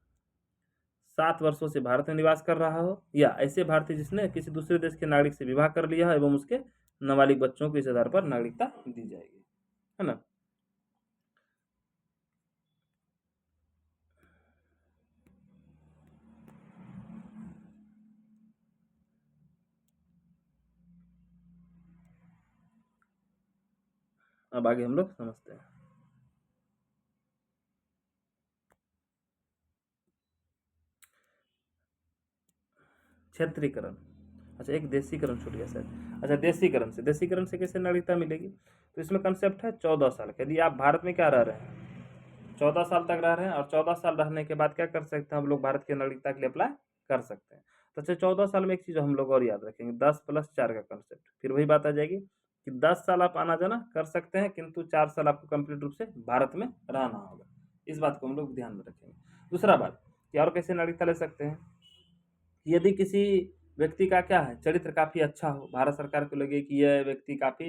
7 वर्षों से भारत में निवास कर रहा हो, या ऐसे भारतीय जिसने किसी दूसरे देश के नागरिक से विवाह कर लिया है एवं उसके नाबालिग बच्चों को इस आधार पर नागरिकता दी जाएगी, है ना। अब आगे हम लोग समझते हैं। क्षेत्रीकरण, अच्छा एक देशीकरण छूट गया शायद। अच्छा, देशीकरण से कैसे नागरिकता मिलेगी, तो इसमें कंसेप्ट है 14 साल का। यदि आप भारत में क्या रह रहे हैं, 14 साल तक रह रहे हैं, और 14 साल रहने के बाद क्या कर सकते हैं हम लोग, भारत की नागरिकता के लिए अप्लाई कर सकते हैं। तो अच्छा, 14 साल में एक चीज़ हम लोग और याद रखेंगे, 10+4 का कंसेप्ट। फिर वही बात आ जाएगी कि 10 साल आप आना जाना कर सकते हैं, किंतु 4 साल आपको कंप्लीट रूप से भारत में रहना होगा। इस बात को हम लोग ध्यान में रखेंगे। दूसरा बात कि और कैसे नागरिकता ले सकते हैं, यदि किसी व्यक्ति का क्या है, चरित्र काफ़ी अच्छा हो, भारत सरकार को लगे कि यह व्यक्ति काफ़ी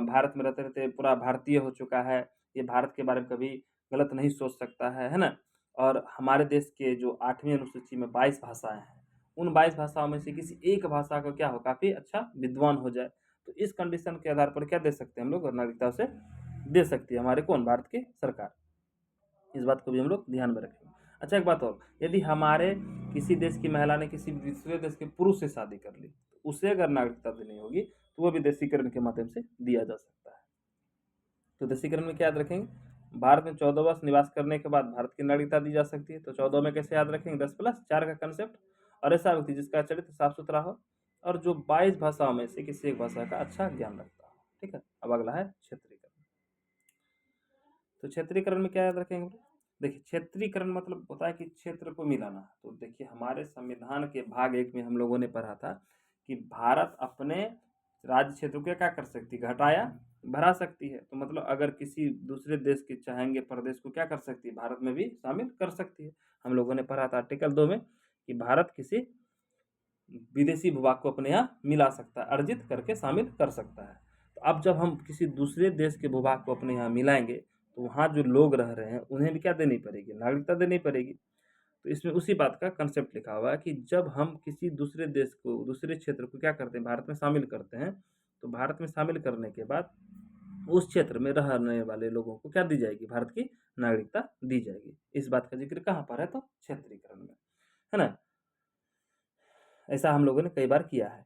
भारत में रहते रहते पूरा भारतीय हो चुका है, ये भारत के बारे में कभी गलत नहीं सोच सकता है ना। और हमारे देश के जो 8वीं अनुसूची में 22 भाषाएं हैं, उन 22 भाषाओं में से किसी एक भाषा का क्या हो, काफ़ी अच्छा विद्वान हो जाए, तो इस कंडीशन के आधार पर क्या दे सकते हैं हम लोग, नागरिकता से दे सकती है हमारे कौन, भारत की सरकार। इस बात को भी हम लोग ध्यान में रखेंगे। अच्छा, एक बात और, यदि हमारे किसी देश की महिला ने किसी दूसरे देश के पुरुष से शादी कर ली, तो उसे अगर नागरिकता देनी होगी तो वह भी देशीकरण के माध्यम से दिया जा सकता है। तो देशीकरण में क्या याद रखेंगे, भारत में 14 वर्ष निवास करने के बाद भारत की नागरिकता दी जा सकती है। तो 14 में कैसे याद रखेंगे, 10+4 का कंसेप्ट, और ऐसा व्यक्ति जिसका चरित्र साफ सुथरा हो और जो 22 भाषाओं में से किसी एक भाषा का अच्छा ज्ञान रखता हो। ठीक है, अब अगला है क्षेत्रीकरण। तो क्षेत्रीकरण में क्या याद रखेंगे, देखिए क्षेत्रीकरण मतलब होता है कि क्षेत्र को मिलाना। तो देखिए हमारे संविधान के भाग 1 में हम लोगों ने पढ़ा था कि भारत अपने राज्य क्षेत्र को क्या कर सकती है, घटाया बढ़ा सकती है। तो मतलब अगर किसी दूसरे देश के चाहेंगे प्रदेश को क्या कर सकती है, भारत में भी शामिल कर सकती है। हम लोगों ने पढ़ा था आर्टिकल 2 में कि भारत किसी विदेशी भूभाग को अपने यहाँ मिला सकता है, अर्जित करके शामिल कर सकता है। तो अब जब हम किसी दूसरे देश के भूभाग को अपने यहाँ मिलाएंगे तो वहाँ जो लोग रह रहे हैं उन्हें भी क्या देनी पड़ेगी, नागरिकता देनी पड़ेगी। तो इसमें उसी बात का कंसेप्ट लिखा हुआ है कि जब हम किसी दूसरे देश को, दूसरे क्षेत्र को क्या करते हैं, भारत में शामिल करते हैं, तो भारत में शामिल करने के बाद उस क्षेत्र में रहने वाले लोगों को क्या दी जाएगी, भारत की नागरिकता दी जाएगी। इस बात का जिक्र कहाँ पर है, तो क्षेत्रीकरण में, है ना। ऐसा हम लोगों ने कई बार किया है।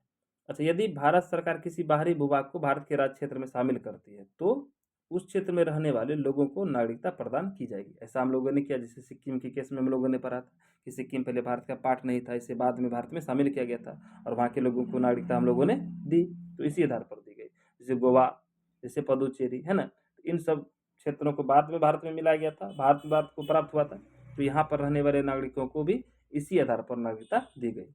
अच्छा, यदि भारत सरकार किसी बाहरी भूभाग को भारत के राज्य क्षेत्र में शामिल करती है तो उस क्षेत्र में रहने वाले लोगों को नागरिकता प्रदान की जाएगी। ऐसा हम लोगों ने किया, जैसे सिक्किम के केस में हम लोगों ने पढ़ा था कि सिक्किम पहले भारत का पार्ट नहीं था, इसे बाद में भारत में शामिल किया गया था और वहाँ के लोगों को नागरिकता हम लोगों ने दी, तो इसी आधार पर दी गई। जैसे गोवा, जैसे पदुचेरी, है ना, इन सब क्षेत्रों को बाद में भारत में मिलाया गया था, भारत को प्राप्त हुआ था, तो यहाँ पर रहने वाले नागरिकों को भी इसी आधार पर नागरिकता दी गई।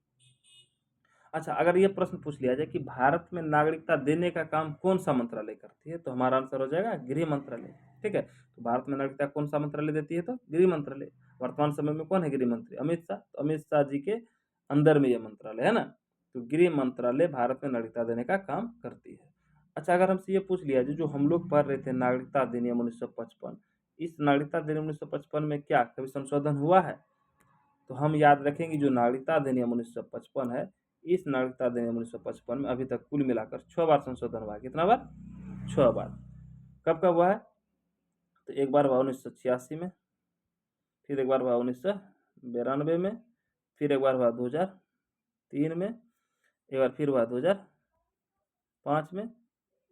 अच्छा, अगर ये प्रश्न पूछ लिया जाए कि भारत में नागरिकता देने का काम कौन सा मंत्रालय करती है, तो हमारा आंसर हो जाएगा गृह मंत्रालय। ठीक है, तो भारत में नागरिकता कौन सा मंत्रालय देती है, तो गृह मंत्रालय। वर्तमान समय में कौन है गृह मंत्री, अमित शाह। तो अमित शाह जी के अंदर में ये मंत्रालय है ना, तो गृह मंत्रालय भारत में नागरिकता देने का काम करती है। अच्छा, अगर हमसे ये पूछ लिया जाए, जो हम लोग पढ़ रहे थे नागरिकता अधिनियम 1955, इस नागरिकता अधिनियम 1955 में क्या कभी संशोधन हुआ है, तो हम याद रखेंगे जो नागरिकता अधिनियम 1955 है, इस नागरिकता अधिनियम 1955 में अभी तक कुल मिलाकर 6 बार संशोधन हुआ है। कितना बार, 6 बार। कब कब हुआ है, तो एक बार हुआ 1986 में, फिर एक बार हुआ 1992 में, फिर एक बार हुआ 2003 में, एक बार फिर हुआ 2005 में,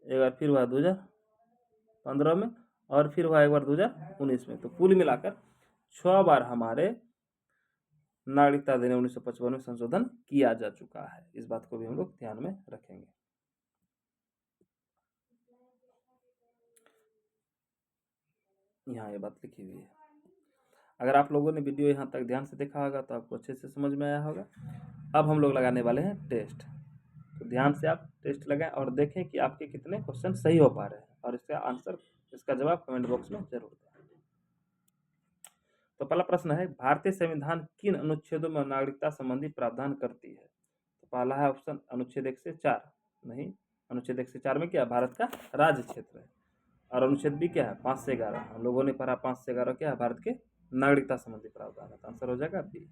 एक बार फिर हुआ 2015 में, और फिर हुआ एक बार 2019 में। तो कुल मिलाकर 6 बार हमारे नागरिकता अधिनियम 1955 में संशोधन किया जा चुका है। इस बात को भी हम लोग ध्यान में रखेंगे। यहाँ ये बात लिखी हुई है। अगर आप लोगों ने वीडियो यहाँ तक ध्यान से देखा होगा तो आपको अच्छे से समझ में आया होगा। अब हम लोग लगाने वाले हैं टेस्ट, तो ध्यान से आप टेस्ट लगाएं और देखें कि आपके कितने क्वेश्चन सही हो पा रहे हैं, और इसका आंसर, इसका जवाब कमेंट बॉक्स में जरूर दें। तो पहला प्रश्न है, भारतीय संविधान किन अनुच्छेदों में नागरिकता संबंधी प्रावधान करती है, तो पहला है ऑप्शन अनुच्छेद 1 से 4, नहीं, अनुच्छेद 1 से 4 में क्या, भारत का राज्य क्षेत्र है। और अनुच्छेद बी क्या है, 5 से 11, हम लोगों ने पढ़ा 5 से 11 क्या है, भारत के नागरिकता संबंधी प्रावधान है, तो आंसर हो जाएगा बी।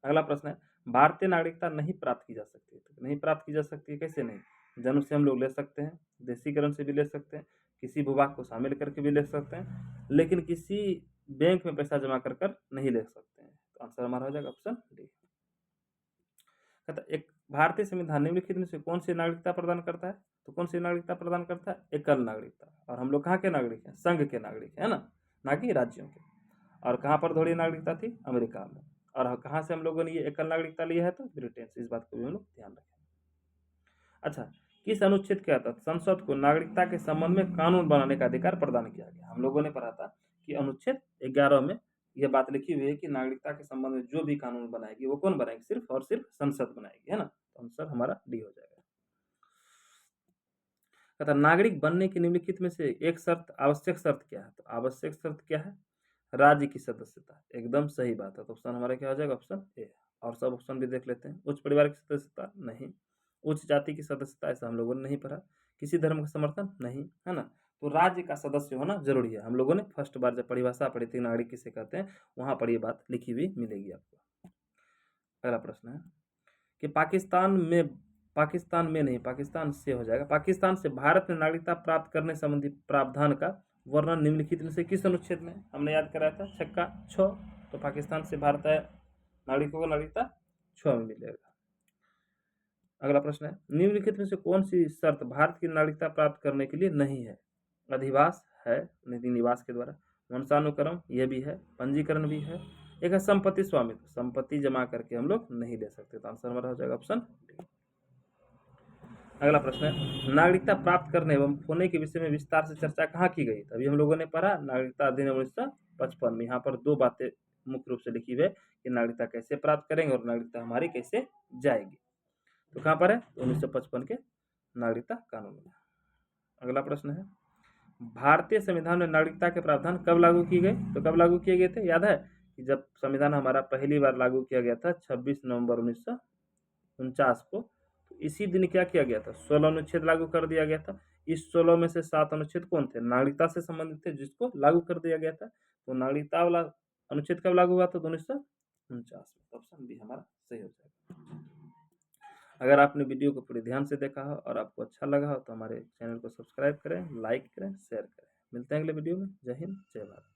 अगला प्रश्न है, भारतीय नागरिकता नहीं प्राप्त की जा सकती, तो नहीं प्राप्त की जा सकती है, कैसे नहीं, जन्म से हम लोग ले सकते हैं, देशीकरण से भी ले सकते हैं, किसी भूभाग को शामिल करके भी ले सकते हैं, लेकिन किसी बैंक में पैसा जमा कर कर नहीं ले सकते हैं, तो आंसर हमारा हो जाएगा ऑप्शन डी। कहता एक भारतीय संविधान निम्नलिखित में से कौन सी नागरिकता प्रदान करता है, तो कौन सी नागरिकता प्रदान करता है, एकल नागरिकता। और हम लोग कहाँ के नागरिक हैं, संघ के नागरिक है ना, ना कि राज्यों के। और कहाँ पर थोड़ी नागरिकता थी, अमेरिका में। और कहाँ से हम लोगों ने ये एकल नागरिकता लिया है, तो ब्रिटेन से। इस बात को भी हम लोग ध्यान रखें। अच्छा, किस अनुच्छेद के तहत संसद को नागरिकता के संबंध में कानून बनाने का अधिकार प्रदान किया गया, हम लोगों ने पढ़ा था कि अनुच्छेद 11 में यह बात लिखी हुई है कि नागरिकता के संबंध में जो भी कानून बनाएगी वो कौन बनाएगी, सिर्फ और सिर्फ संसद बनाएगी, है ना, तो आंसर हमारा डी हो जाएगा। कहता नागरिक बनने की निम्नलिखित में से एक शर्त, आवश्यक शर्त क्या है, तो आवश्यक शर्त क्या है, राज्य की सदस्यता। एकदम सही बात है, तो ऑप्शन हमारा क्या हो जाएगा, ऑप्शन ए। और सब ऑप्शन भी देख लेते हैं। उच्च परिवार की सदस्यता, नहीं। उच्च जाति की सदस्यता, ऐसा हम लोगों ने नहीं पढ़ा। किसी धर्म का समर्थन, नहीं, है ना। तो राज्य का सदस्य होना जरूरी है। हम लोगों ने फर्स्ट बार जब परिभाषा पढ़ी थी नागरिक किसे कहते हैं, वहां पर ये बात लिखी हुई मिलेगी आपको। अगला प्रश्न है कि पाकिस्तान में नहीं, पाकिस्तान से हो जाएगा, पाकिस्तान से भारत में नागरिकता प्राप्त करने संबंधी प्रावधान का वर्णन निम्नलिखित में से किस अनुच्छेद में, हमने याद कराया था छक्का 6, तो पाकिस्तान से भारत नागरिकों को नागरिकता 6 में मिलेगा। अगला प्रश्न है, निम्नलिखित में से कौन सी शर्त भारत की नागरिकता प्राप्त करने के लिए नहीं है, अधिवास है, निवास के द्वारा, वंशानुक्रम यह भी है, पंजीकरण भी है, एक है संपत्ति स्वामित्व, संपत्ति जमा करके हम लोग नहीं ले सकते, तो आंसर हमारा हो जाएगा ऑप्शन डी। अगला प्रश्न है, नागरिकता प्राप्त करने एवं खोने के विषय में विस्तार से चर्चा कहाँ की गई, तभी हम लोगों ने पढ़ा नागरिकता अधिनियम 1955 में। यहाँ पर दो बातें मुख्य रूप से लिखी हुई है कि नागरिकता कैसे प्राप्त करेंगे और नागरिकता हमारी कैसे जाएगी, तो कहाँ पर है, 1955 के नागरिकता कानून में। अगला प्रश्न है, भारतीय संविधान में नागरिकता के प्रावधान कब लागू किए गए, तो कब लागू किए गए थे, याद है कि जब संविधान हमारा पहली बार लागू किया गया था 26 नवंबर 1949 को, तो इसी दिन क्या किया गया था, 16 अनुच्छेद लागू कर दिया गया था। इस 16 में से 7 अनुच्छेद कौन थे, नागरिकता से संबंधित थे, जिसको लागू कर दिया गया था। तो नागरिकता वाला अनुच्छेद कब लागू हुआ था, 1949 में। ऑप्शन बी हमारा सही हो जाएगा। अगर आपने वीडियो को पूरे ध्यान से देखा हो और आपको अच्छा लगा हो तो हमारे चैनल को सब्सक्राइब करें, लाइक करें, शेयर करें। मिलते हैं अगले वीडियो में। जय हिंद, जय भारत।